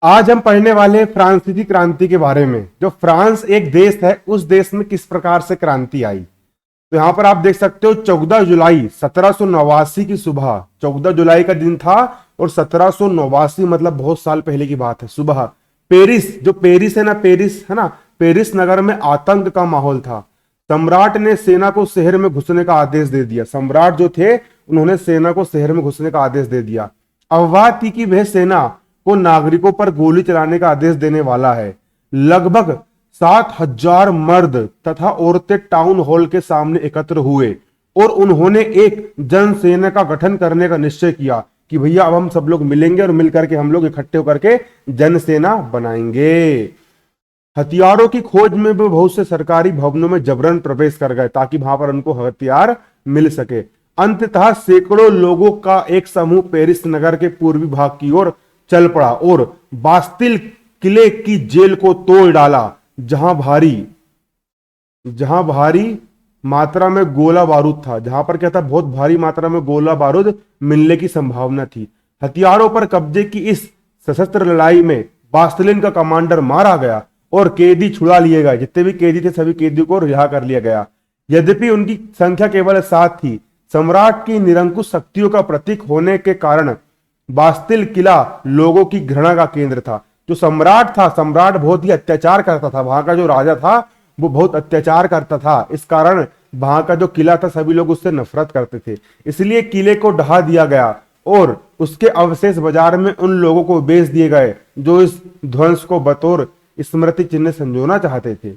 आज हम पढ़ने वाले हैं फ्रांसीसी क्रांति के बारे में। जो फ्रांस एक देश है, उस देश में किस प्रकार से क्रांति आई। तो यहां पर आप देख सकते हो 14 जुलाई 1789 की सुबह, 14 जुलाई का दिन था और 1789 मतलब बहुत साल पहले की बात है। सुबह पेरिस, जो पेरिस है ना, पेरिस है ना, पेरिस नगर में आतंक का माहौल था। सम्राट ने सेना को शहर में घुसने का आदेश दे दिया। सम्राट जो थे, उन्होंने सेना को शहर में घुसने का आदेश दे दिया। अफवाह थी कि वह सेना को नागरिकों पर गोली चलाने का आदेश देने वाला है। लगभग 7,000 मर्द तथा औरतें टाउन हॉल के सामने एकत्र हुए और उन्होंने एक जनसेना का गठन करने का निश्चय किया कि भैया अब हम सब लोग मिलेंगे और मिलकर के हम लोग इकट्ठे होकर के जनसेना बनाएंगे। हथियारों की खोज में भी बहुत से सरकारी भवनों में जबरन प्रवेश कर गए ताकि वहां पर उनको हथियार मिल सके। अंततः सैकड़ों लोगों का एक समूह पेरिस नगर के पूर्वी भाग की ओर चल पड़ा और बास्तिल किले की जेल को तोड़ डाला, जहां भारी मात्रा में गोला बारूद था। जहां पर क्या था, बहुत भारी मात्रा में गोला बारूद मिलने की संभावना थी। हथियारों पर कब्जे की इस सशस्त्र लड़ाई में बास्तिलिन का कमांडर मारा गया और कैदी छुड़ा लिए गए। जितने भी कैदी थे सभी कैदियों को रिहा कर लिया गया। यद्यपि उनकी संख्या केवल 7 थी, सम्राट की निरंकुश शक्तियों का प्रतीक होने के कारण बास्तिल किला लोगों की घृणा का केंद्र था। जो सम्राट था, सम्राट बहुत ही अत्याचार करता था। वहां का जो राजा था वो बहुत अत्याचार करता था। इस कारण वहां का जो किला था सभी लोग उससे नफरत करते थे। इसलिए किले को ढहा दिया गया और उसके अवशेष बाजार में उन लोगों को बेच दिए गए जो इस ध्वंस को बतौर स्मृति चिन्ह संजोना चाहते थे।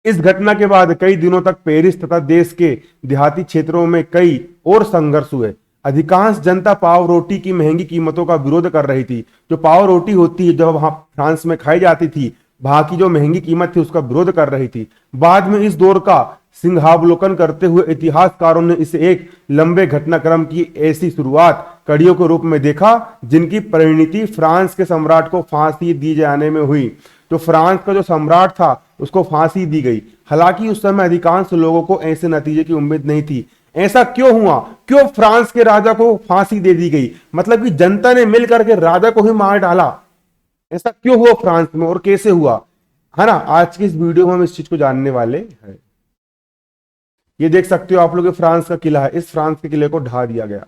इस घटना के बाद कई दिनों तक पेरिस तथा देश के देहाती क्षेत्रों में कई और संघर्ष हुए। अधिकांश जनता पाव रोटी की महंगी कीमतों का विरोध कर रही थी। जो पाव रोटी होती है, जो वहां फ्रांस में खाई जाती थी, वहां की जो महंगी कीमत थी उसका विरोध कर रही थी। बाद में इस दौर का सिंहावलोकन करते हुए इतिहासकारों ने इसे एक लंबे घटनाक्रम की ऐसी शुरुआत कड़ियों के रूप में देखा जिनकी परिणति फ्रांस के सम्राट को फांसी दी जाने में हुई। तो फ्रांस का जो सम्राट था उसको फांसी दी गई। हालांकि उस समय अधिकांश लोगों को ऐसे नतीजे की उम्मीद नहीं थी। ऐसा क्यों हुआ? क्यों फ्रांस के राजा को फांसी दे दी गई? मतलब कि जनता ने मिलकर के राजा को ही मार डाला। ऐसा क्यों हुआ फ्रांस में और कैसे हुआ, है ना? आज की इस वीडियो में हम इस चीज को जानने वाले हैं। ये देख सकते हो आप लोग, फ्रांस का किला है। इस फ्रांस के किले को ढा दिया गया।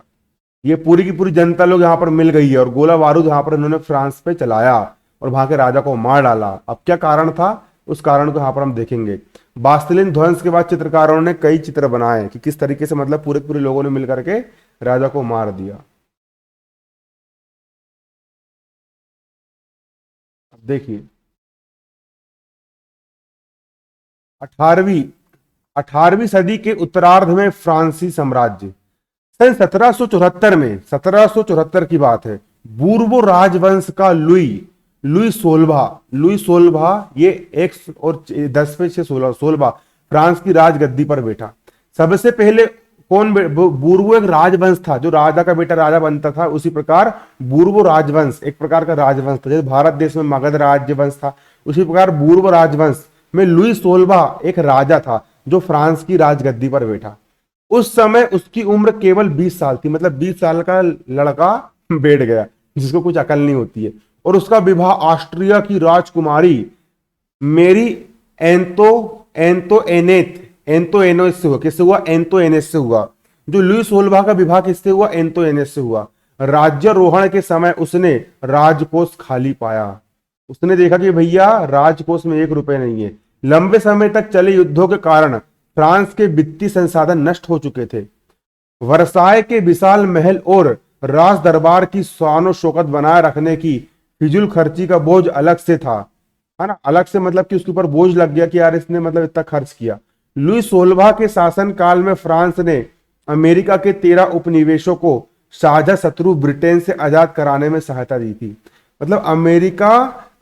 ये पूरी की पूरी जनता लोग यहाँ पर मिल गई है और गोला बारूद यहाँ पर इन्होंने फ्रांस पे चलाया और वहां के राजा को मार डाला। अब क्या कारण था, उस कारण को यहाँ पर हम देखेंगे। बास्तिलिन ध्वंस के बाद चित्रकारों ने कई चित्र बनाए कि किस तरीके से मतलब पूरे पूरे लोगों ने मिलकर के राजा को मार दिया। अब देखिए 18वीं 18वीं सदी के उत्तरार्ध में फ्रांसीसी साम्राज्य सन 1774 की बात है। बूर्बो राजवंश का लुई सोलभा ये एक और 10वें से 16 फ्रांस की राजगद्दी पर बैठा। सबसे पहले कौन? बूर्बो एक राजवंश था, जो राजा का बेटा राजा बनता था। उसी प्रकार बूर्बो राजवंश एक प्रकार का राजवंश था। जैसे भारत देश में मगध राजवंश था, उसी प्रकार बूर्बो राजवंश में लुई सोलभा एक राजा था जो फ्रांस की राजगद्दी पर बैठा। उस समय उसकी उम्र केवल 20 साल थी। मतलब 20 साल का लड़का बैठ गया जिसको कुछ अकल नहीं होती है। और उसका विवाह ऑस्ट्रिया की राजकुमारी मेरी एंतो से हुआ। किससे हुआ? एंतो से हुआ। जो लुई सोलभा का विवाह किससे हुआ? एंतो से हुआ। राज्यारोहण के समय उसने राजकोष खाली पाया। उसने देखा कि भैया राजकोष में 1 रुपए नहीं है। लंबे समय तक चले युद्धों के कारण फ्रांस के वित्तीय संसाधन नष्ट हो चुके थे। वर्साय के विशाल महल और राज दरबार की शान शौकत बनाए रखने की फिजूल खर्ची का बोझ अलग से था, है ना? अलग से मतलब कि उसके ऊपर बोझ लग गया कि यार इसने मतलब इतना खर्च किया। लुई सोलभा के शासन काल में फ्रांस ने अमेरिका के 13 उपनिवेशों को साझा शत्रु ब्रिटेन से आजाद कराने में सहायता दी थी। मतलब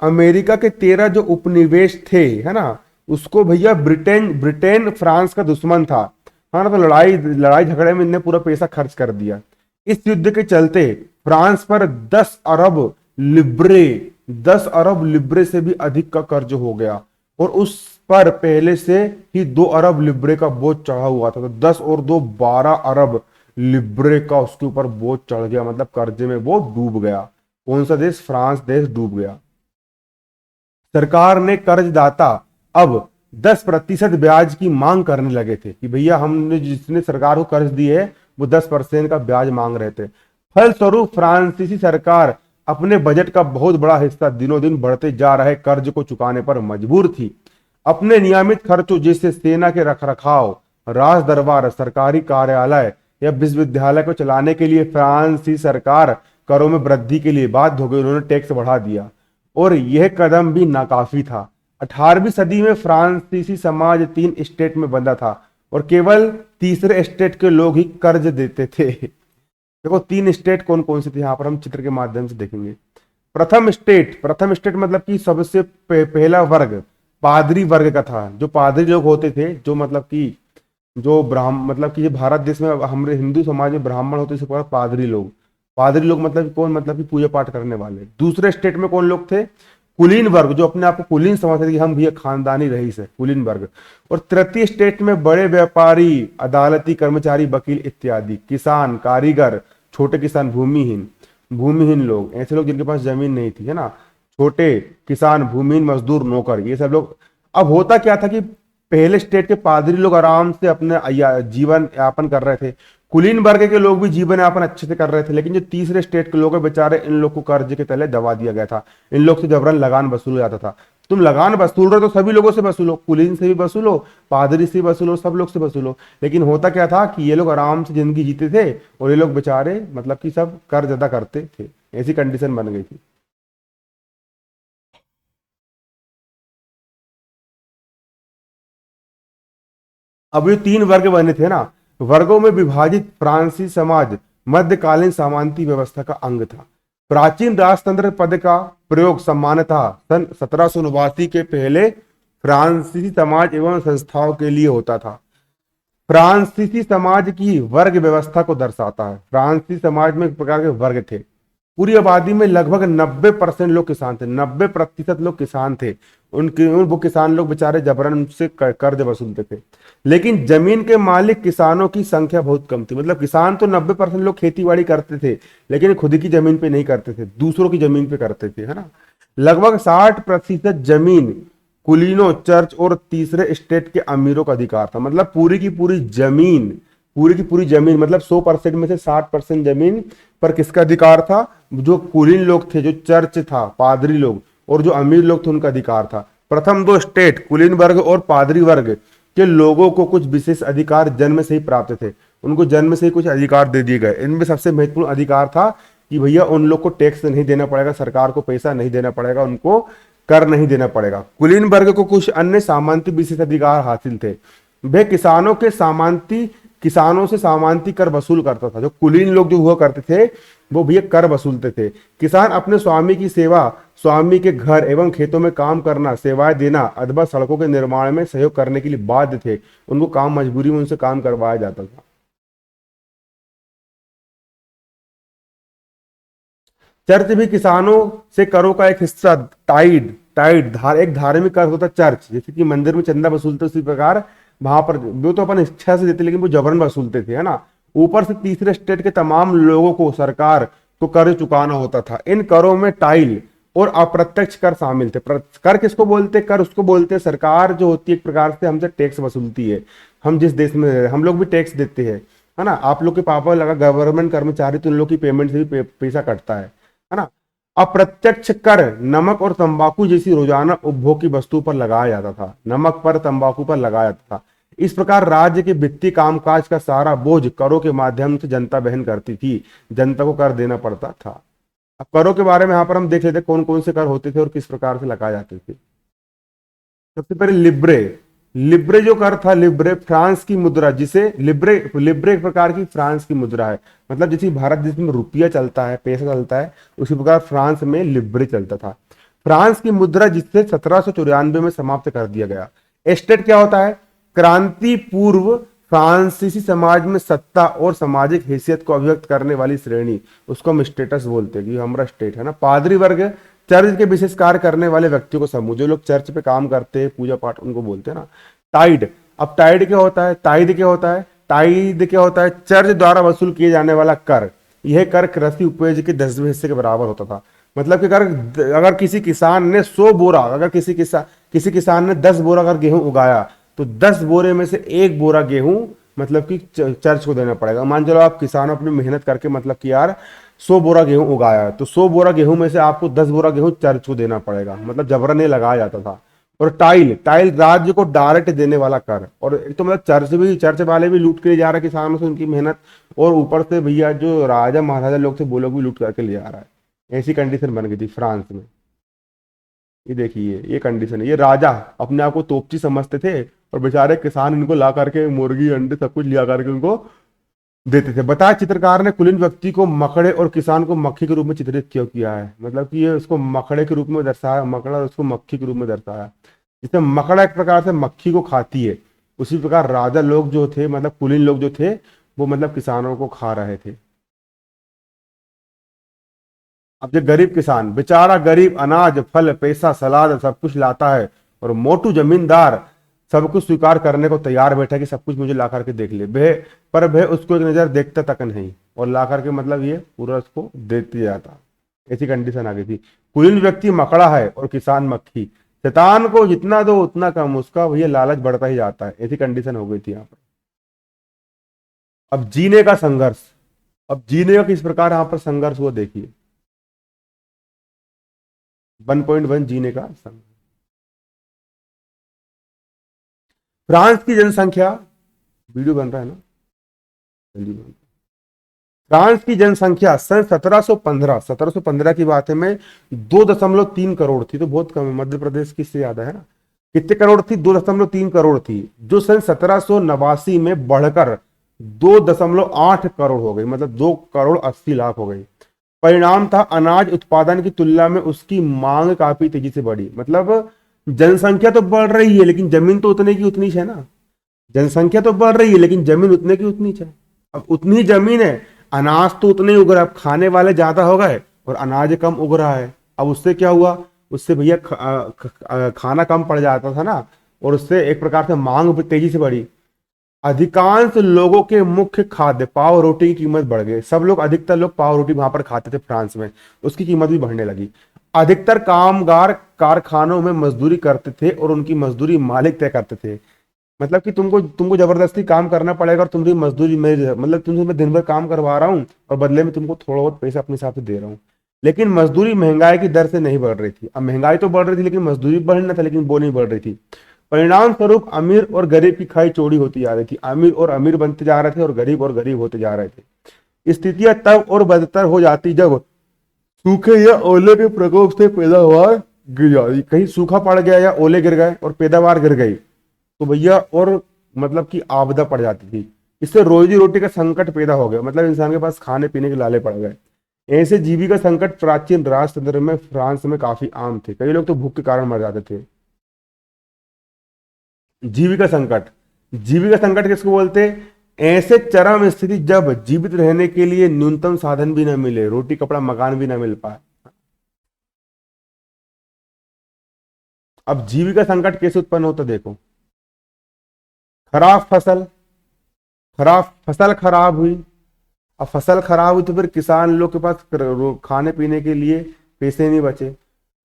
अमेरिका के 13 जो उपनिवेश थे, है ना, उसको भैया ब्रिटेन फ्रांस का दुश्मन था, हाँ ना? तो लड़ाई झगड़े में इनने पूरा पैसा खर्च कर दिया। इस युद्ध के चलते फ्रांस पर 10 अरब लिब्रे से भी अधिक का कर्ज हो गया और उस पर पहले से ही 2 अरब लिब्रे का बोझ चढ़ा हुआ था। तो 10 और 2 12 अरब लिब्रे का उसके ऊपर बोझ चढ़ गया। मतलब कर्जे में वो डूब गया कौन सा देश? फ्रांस देश डूब गया। सरकार ने कर्जदाता अब 10% ब्याज की मांग करने लगे थे कि भैया हमने जिसने सरकार को कर्ज दिए है वो 10% का ब्याज मांग रहे थे। फलस्वरूप फ्रांसीसी सरकार अपने बजट का बहुत बड़ा हिस्सा दिनों दिन बढ़ते जा रहे कर्ज को चुकाने पर मजबूर थी। अपने नियमित खर्चों जैसे सेना के रखरखाव, राज दरबार, सरकारी कार्यालय या विश्वविद्यालय को चलाने के लिए फ्रांसीसी सरकार करों में वृद्धि के लिए बाध्य हो गई। उन्होंने टैक्स बढ़ा दिया और यह कदम भी नाकाफी था। 18वीं सदी में फ्रांसीसी समाज 3 स्टेट में बंधा था और केवल तीसरे स्टेट के लोग ही कर्ज देते थे। देखो 3 स्टेट कौन कौन से थे, यहाँ पर हम चित्र के माध्यम से देखेंगे। प्रथम स्टेट मतलब कि सबसे पहला वर्ग पादरी वर्ग का था। जो पादरी लोग होते थे, जो मतलब कि जो मतलब कि भारत देश में हमारे हिंदू समाज में ब्राह्मण होते थे, पादरी लोग। पादरी लोग मतलब कौन? मतलब कि पूजा पाठ करने वाले। दूसरे स्टेट में कौन लोग थे? कुलीन वर्ग, जो अपने आप को कुलीन समझते थे कि हम भी एक खानदानी रईस है, कुलीन वर्ग। और तृतीय स्टेट में बड़े व्यापारी, अदालती कर्मचारी, वकील इत्यादि। किसान, कारीगर, छोटे किसान, भूमिहीन लोग, ऐसे लोग जिनके पास जमीन नहीं थी, है ना। छोटे किसान, भूमिहीन, मजदूर, नौकर, ये सब लोग। अब होता क्या था कि पहले स्टेट के पादरी लोग आराम से अपने जीवन यापन कर रहे थे, कुलीन वर्ग के लोग भी जीवन यापन अच्छे से कर रहे थे। लेकिन जो तीसरे स्टेट के लोग हैं बेचारे, इन लोग को कर्ज के तले दबा दिया गया था। इन लोग से जबरन लगान वसूल जाता था। तुम लगान वसूल रहे हो तो सभी लोगों से वसूलो, कुलीन से भी वसूलो, पादरी से वसूलो, सब लोग से वसूलो। लेकिन होता क्या था कि ये लोग आराम से जिंदगी जीते थे और ये लोग बेचारे मतलब कि सब कर्ज अदा करते थे। ऐसी कंडीशन बन गई थी। अब ये 3 वर्ग बने थे ना, वर्गों में विभाजित फ्रांसीसी समाज मध्यकालीन सामंती व्यवस्था का अंग था। प्राचीन राजतंत्र पद का प्रयोग सामान्यतः सन 1789 के पहले फ्रांसीसी समाज एवं संस्थाओं के लिए होता था। फ्रांसीसी समाज की वर्ग व्यवस्था को दर्शाता है। फ्रांसीसी समाज में एक प्रकार के वर्ग थे। पूरी आबादी में लगभग 90% लोग किसान थे, 90% लोग किसान थे। वो किसान लोग बेचारे जबरन उनसे कर्ज वसूलते थे। लेकिन जमीन के मालिक किसानों की संख्या बहुत कम थी। मतलब किसान तो 90% लोग खेती बाड़ी करते थे, लेकिन खुद की जमीन पे नहीं करते थे, दूसरों की जमीन पे करते थे, है ना। लगभग 60% जमीन कुलीनों, चर्च और तीसरे स्टेट के अमीरों का अधिकार था। मतलब पूरी की पूरी जमीन मतलब 100% में से 60% जमीन पर किसका अधिकार था? जो कुलीन लोग थे, जो चर्च था, पादरी लोग, और जो अमीर लोग थे, उनका अधिकार था। प्रथम 2 स्टेट कुलीन वर्ग और पादरी वर्ग के लोगों को कुछ विशेष अधिकार जन्म से ही प्राप्त थे। उनको जन्म से ही कुछ अधिकार दे दिए गए। इनमें सबसे महत्वपूर्ण अधिकार था कि भैया उन लोग को टैक्स नहीं देना पड़ेगा, सरकार को पैसा नहीं देना पड़ेगा, उनको कर नहीं देना पड़ेगा। कुलीन वर्ग को कुछ अन्य सामंती विशेष अधिकार हासिल थे। वे किसानों से सामंती कर वसूल करता था। जो कुलीन लोग जो हुआ करते थे वो भैया कर वसूलते थे। किसान अपने स्वामी की सेवा, स्वामी के घर एवं खेतों में काम करना, सेवाएं देना अथवा सड़कों के निर्माण में सहयोग करने के लिए बाध्य थे। उनको काम, मजबूरी में उनसे काम करवाया जाता था। चर्च भी किसानों से करों का एक हिस्सा एक धार्मिक कर होता चर्च, जैसे कि मंदिर में चंदा वसूलते उसी प्रकार वहां पर वो तो अपन इच्छा से देते, लेकिन वो जबरन वसूलते थे, है ना। ऊपर से तीसरे स्टेट के तमाम लोगों को सरकार को कर चुकाना होता था। इन करों में टाइल और अप्रत्यक्ष कर शामिल थे। कर किसको बोलते? कर उसको बोलते हैं, सरकार जो होती है एक प्रकार से हमसे टैक्स वसूलती है। हम जिस देश में रह रहे हैं हम लोग भी टैक्स देते हैं, है ना। आप लोग के पापा लगा गवर्नमेंट कर्मचारी, तो उन लोग की पेमेंट से भी पैसा कटता है ना। अप्रत्यक्ष कर नमक और तंबाकू जैसी रोजाना उपभोग की वस्तु पर लगाया जाता था। नमक पर, तंबाकू पर लगाया जाता था। इस प्रकार राज्य के वित्तीय कामकाज का सारा बोझ करों के माध्यम से जनता वहन करती थी। जनता को कर देना पड़ता था। अब करों के बारे में यहाँ पर हम देख लेते कौन कौन से कर होते थे और किस प्रकार से लगाए जाते थे। सबसे पहले लिब्रे। लिब्रे जो कर था, लिब्रे फ्रांस की मुद्रा, जिसे लिब्रे लिब्रे एक प्रकार की फ्रांस की मुद्रा है। मतलब जैसे भारत देश में रुपया चलता है, पैसा चलता है, उसी प्रकार फ्रांस में लिब्रे चलता था। फ्रांस की मुद्रा जिसे 1794 में समाप्त कर दिया गया। एस्टेट क्या होता है? क्रांति पूर्व फ्रांसीसी समाज में सत्ता और सामाजिक हैसियत को अभिव्यक्त करने वाली श्रेणी, उसको हम स्टेटस बोलते हैं कि हमारा स्टेट है ना। पादरी वर्ग चर्च के विशेष कार्य करने वाले व्यक्तियों को समूह, जो लोग चर्च पे काम करते हैं, पूजा पाठ, उनको बोलते हैं ना। टाइड। अब टाइड क्या होता है? टाइड क्या होता है? टाइड क्या होता है? चर्च द्वारा वसूल किए जाने वाला कर। यह कर कृषि उपज के 10वें हिस्से के बराबर होता था। मतलब कि अगर अगर किसी किसान ने 100 बोरा, अगर किसी किसान ने 10 बोरा अगर गेहूं उगाया, तो 10 बोरे में से 1 बोरा गेहूं मतलब कि चर्च को देना पड़ेगा। मान चलो आप किसान अपनी मेहनत करके मतलब कि यार 100 बोरा गेहूं उगाया है, तो 100 बोरा गेहूं में से आपको 10 बोरा गेहूं चर्च को देना पड़ेगा। मतलब जबरन ये लगाया जाता था। और टाइल टाइल राज्य को डायरेक्ट देने वाला कर, और एक तो मतलब चर्च वाले भी लूट के ले जा रहे हैं किसानों से उनकी मेहनत, और ऊपर से भैया जो राजा महाराजा लोग थे वो लोग भी लूट करके ले आ रहा है। ऐसी कंडीशन बन गई थी फ्रांस में। ये देखिए ये कंडीशन है। ये राजा अपने आप को तोपची समझते थे, और बेचारे किसान इनको ला करके मुर्गी अंडे सब कुछ लिया करके उनको देते थे। बताया चित्रकार ने कुलीन व्यक्ति को मकड़े और किसान को मक्खी के रूप में चित्रित क्यों किया है। मतलब कि ये उसको मकड़े के रूप में दर्शाया, मकड़ा, और उसको मक्खी के रूप में दर्शाया। जैसे मकड़ा एक प्रकार से मक्खी को खाती है, उसी प्रकार राजा लोग जो थे, मतलब कुलीन लोग जो थे, वो मतलब किसानों को खा रहे थे। अब जो गरीब किसान बेचारा गरीब अनाज फल पैसा सलाद सब कुछ लाता है, और मोटू जमींदार सब कुछ स्वीकार करने को तैयार बैठा है कि सब कुछ मुझे ला करके देख ले, भे पर भे उसको एक नजर देखता तक नहीं, और ला करके मतलब ये पूरा उसको देते जाता। ऐसी कंडीशन आ गई थी। कुलीन व्यक्ति मकड़ा है और किसान मक्खी, शैतान को जितना दो उतना कम, उसका भैया लालच बढ़ता ही जाता है। ऐसी कंडीशन हो गई थी यहाँ पर। अब जीने का संघर्ष, अब जीने का किस प्रकार यहाँ पर संघर्ष हुआ देखिए। 1.1 जीने का संघर्ष। फ्रांस की जनसंख्या, वीडियो बन रहा है ना, जल्दी बन। फ्रांस की जनसंख्या सन 1715 की बात है में 2.3 करोड़ थी, तो बहुत कम है, मध्य प्रदेश की से ज्यादा है ना। कितने करोड़ थी? 2.3 करोड़ थी, जो सन 1789 में बढ़कर 2.8 करोड़ हो गई, मतलब 2 करोड़ 80 लाख हो गई। परिणाम था अनाज उत्पादन की तुलना में उसकी मांग काफी तेजी से बढ़ी। मतलब जनसंख्या तो बढ़ रही है लेकिन जमीन तो उतने की उतनी है ना। जनसंख्या तो बढ़ रही है लेकिन जमीन उतने की उतनी है। अब उतनी जमीन है, अनाज तो उतने ही उग रहा है, अब खाने वाले ज्यादा हो गए और अनाज कम उग रहा है। अब उससे क्या हुआ? उससे भैया खाना कम पड़ जाता था ना, और उससे एक प्रकार से मांग भी तेजी से बढ़ी। अधिकांश लोगों के मुख्य खाद्य पाव रोटी की कीमत बढ़ गई। सब लोग, अधिकतर लोग पाव रोटी वहां पर खाते थे फ्रांस में, उसकी कीमत भी बढ़ने लगी। अधिकतर कामगार कारखानों में मजदूरी करते थे और उनकी मजदूरी मालिक तय करते थे। मतलब कि तुमको तुमको जबरदस्ती काम करना पड़ेगा, और तुम्हारी मजदूरी मेरी, मतलब तुमसे मैं दिन भर काम करवा रहा हूँ और बदले में तुमको थोड़ा बहुत पैसा अपने हिसाब से दे रहा हूँ। लेकिन मजदूरी महंगाई की दर से नहीं बढ़ रही थी। अब महंगाई तो बढ़ रही थी लेकिन मजदूरी बढ़ना था, लेकिन वो नहीं बढ़ रही थी। परिणाम स्वरूप अमीर और गरीब की खाई चौड़ी होती जा रही थी। अमीर और अमीर बनते जा रहे थे और गरीब होते जा रहे थे। स्थितियां तब और बदतर हो जाती जब सूखे या ओले के प्रकोप से पैदावार गिर जाती। कहीं सूखा पड़ गया या ओले गिर गए और पैदावार गिर गई, तो भैया और मतलब कि आपदा पड़ जाती थी। इससे रोजी रोटी का संकट पैदा हो गया, मतलब इंसान के पास खाने पीने के लाले पड़ गए। ऐसे जीविका संकट प्राचीन राजतंत्र में फ्रांस में काफी आम थे। कई लोग तो भूख के कारण मर जाते थे। जीविका संकट, जीविका संकट किसको बोलते हैं? ऐसे चरम स्थिति जब जीवित रहने के लिए न्यूनतम साधन भी न मिले, रोटी कपड़ा मकान भी न मिल पाए। अब जीविका संकट कैसे उत्पन्न होता देखो। खराब फसल, खराब फसल खराब हुई। अब फसल खराब हुई तो फिर किसान लोग के पास खाने पीने के लिए पैसे नहीं बचे।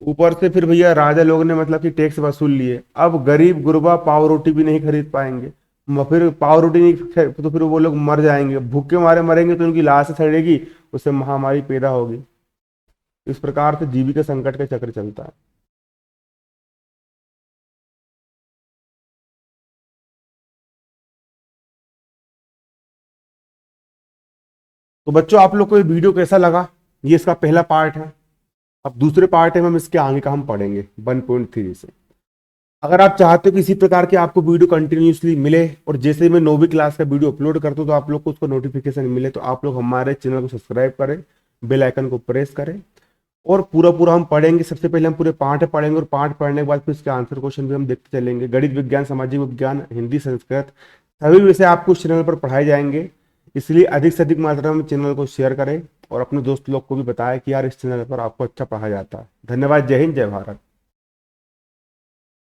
ऊपर से फिर भैया राजा लोग ने मतलब कि टैक्स वसूल लिए। अब गरीब गुरबा पाव रोटी भी नहीं खरीद पाएंगे। फिर पाव रोटी नहीं तो फिर वो लोग मर जाएंगे, भूखे मारे मरेंगे, तो उनकी लाश सड़ेगी, उससे महामारी पैदा होगी। इस प्रकार से जीविका संकट का चक्र चलता है। तो बच्चों आप लोग को ये वीडियो कैसा लगा? ये इसका पहला पार्ट है। अब दूसरे पार्ट में हम इसके आगे का हम पढ़ेंगे 1.3 से। अगर आप चाहते हो कि इसी प्रकार के आपको वीडियो कंटिन्यूसली मिले, और जैसे मैं 9वीं क्लास का वीडियो अपलोड करता हूं तो आप लोग को उसको नोटिफिकेशन मिले, तो आप लोग हमारे चैनल को सब्सक्राइब करें, बेल आइकन को प्रेस करें, और पूरा पूरा हम पढ़ेंगे। सबसे पहले हम पूरे पाठ पढ़ेंगे, और पाठ पढ़ने के बाद फिर इसके आंसर क्वेश्चन भी हम देखते चलेंगे। गणित विज्ञान, सामाजिक विज्ञान, हिंदी, संस्कृत, सभी विषय आपको इस चैनल पर पढ़ाए जाएंगे। इसलिए अधिक से अधिक मात्रा में चैनल को शेयर करें और अपने दोस्त लोग को भी बताएं कि यार इस चैनल पर आपको अच्छा पढ़ाया जाता है। धन्यवाद। जय हिंद, जय भारत।